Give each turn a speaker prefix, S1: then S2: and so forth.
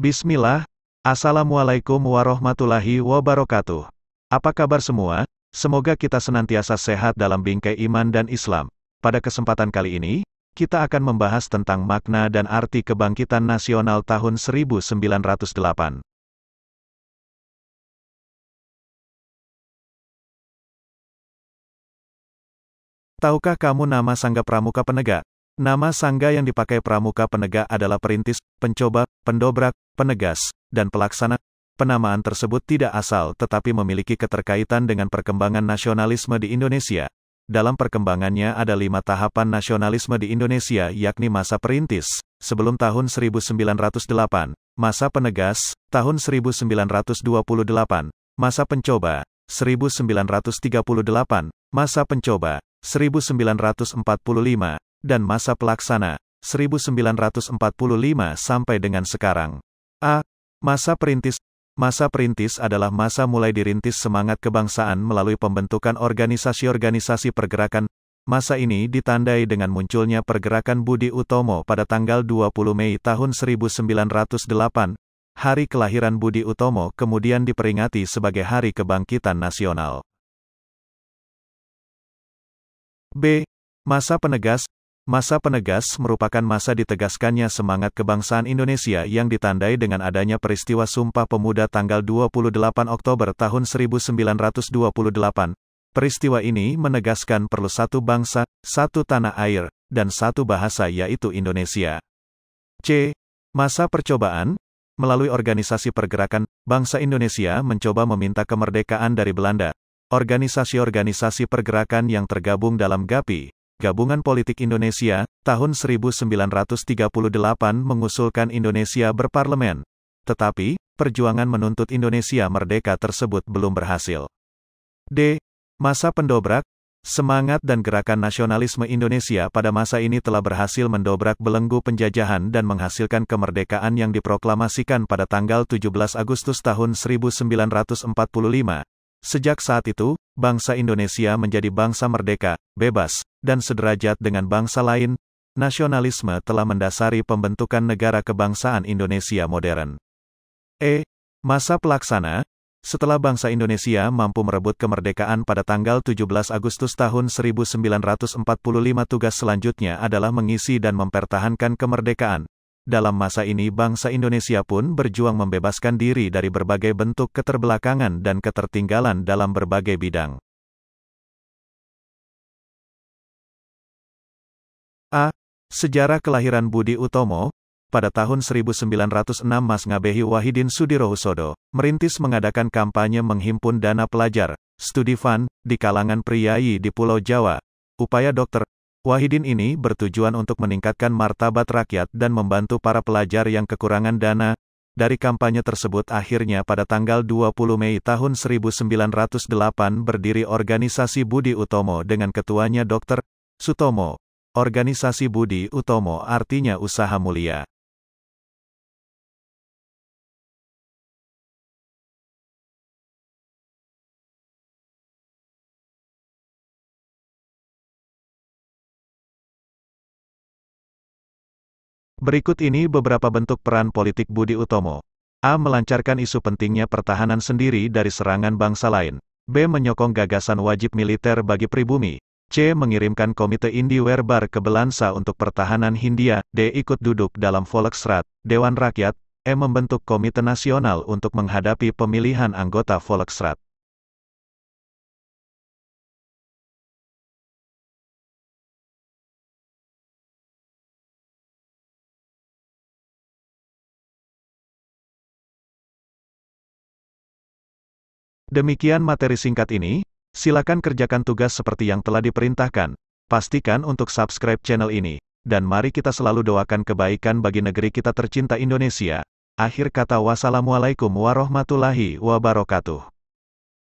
S1: Bismillah, Assalamualaikum warahmatullahi wabarakatuh. Apa kabar semua? Semoga kita senantiasa sehat dalam bingkai iman dan Islam. Pada kesempatan kali ini, kita akan membahas tentang makna dan arti kebangkitan nasional tahun 1908. Tahukah kamu nama Sangga Pramuka Penegak? Nama sangga yang dipakai pramuka penegak adalah perintis, pencoba, pendobrak, penegas, dan pelaksana. Penamaan tersebut tidak asal tetapi memiliki keterkaitan dengan perkembangan nasionalisme di Indonesia. Dalam perkembangannya ada 5 tahapan nasionalisme di Indonesia yakni masa perintis, sebelum tahun 1908, masa penegas, tahun 1928, masa pencoba, 1938, masa pencoba, 1945, dan masa pelaksana, 1945 sampai dengan sekarang. A. Masa perintis. Masa perintis adalah masa mulai dirintis semangat kebangsaan melalui pembentukan organisasi-organisasi pergerakan. Masa ini ditandai dengan munculnya Pergerakan Budi Utomo pada tanggal 20 Mei tahun 1908. Hari kelahiran Budi Utomo kemudian diperingati sebagai Hari Kebangkitan Nasional. B. Masa penegas. Masa penegas merupakan masa ditegaskannya semangat kebangsaan Indonesia yang ditandai dengan adanya peristiwa Sumpah Pemuda tanggal 28 Oktober tahun 1928. Peristiwa ini menegaskan perlu satu bangsa, satu tanah air, dan satu bahasa yaitu Indonesia. C. Masa percobaan. Melalui organisasi pergerakan, bangsa Indonesia mencoba meminta kemerdekaan dari Belanda. Organisasi-organisasi pergerakan yang tergabung dalam GAPI, Gabungan Politik Indonesia, tahun 1938 mengusulkan Indonesia berparlemen. Tetapi, perjuangan menuntut Indonesia merdeka tersebut belum berhasil. D. Masa pendobrak. Semangat dan gerakan nasionalisme Indonesia pada masa ini telah berhasil mendobrak belenggu penjajahan dan menghasilkan kemerdekaan yang diproklamasikan pada tanggal 17 Agustus tahun 1945. Sejak saat itu, bangsa Indonesia menjadi bangsa merdeka, bebas, dan sederajat dengan bangsa lain. Nasionalisme telah mendasari pembentukan negara kebangsaan Indonesia modern. E. Masa pelaksana. Setelah bangsa Indonesia mampu merebut kemerdekaan pada tanggal 17 Agustus tahun 1945, tugas selanjutnya adalah mengisi dan mempertahankan kemerdekaan. Dalam masa ini bangsa Indonesia pun berjuang membebaskan diri dari berbagai bentuk keterbelakangan dan ketertinggalan dalam berbagai bidang. A. Sejarah kelahiran Budi Utomo. Pada tahun 1906 Mas Ngabehi Wahidin Sudirohusodo merintis mengadakan kampanye menghimpun dana pelajar, studi fund, di kalangan priyayi di Pulau Jawa. Upaya Dr. Wahidin ini bertujuan untuk meningkatkan martabat rakyat dan membantu para pelajar yang kekurangan dana. Dari kampanye tersebut akhirnya pada tanggal 20 Mei tahun 1908 berdiri organisasi Budi Utomo dengan ketuanya Dr. Sutomo. Organisasi Budi Utomo artinya usaha mulia. Berikut ini beberapa bentuk peran politik Budi Utomo. A. Melancarkan isu pentingnya pertahanan sendiri dari serangan bangsa lain. B. Menyokong gagasan wajib militer bagi pribumi. C. Mengirimkan Komite Indi Werbar ke Belansa untuk pertahanan Hindia. D. Ikut duduk dalam Volksraad, Dewan Rakyat. E. Membentuk Komite Nasional untuk menghadapi pemilihan anggota Volksraad. Demikian materi singkat ini, silakan kerjakan tugas seperti yang telah diperintahkan. Pastikan untuk subscribe channel ini, dan mari kita selalu doakan kebaikan bagi negeri kita tercinta Indonesia. Akhir kata wassalamualaikum warahmatullahi wabarakatuh.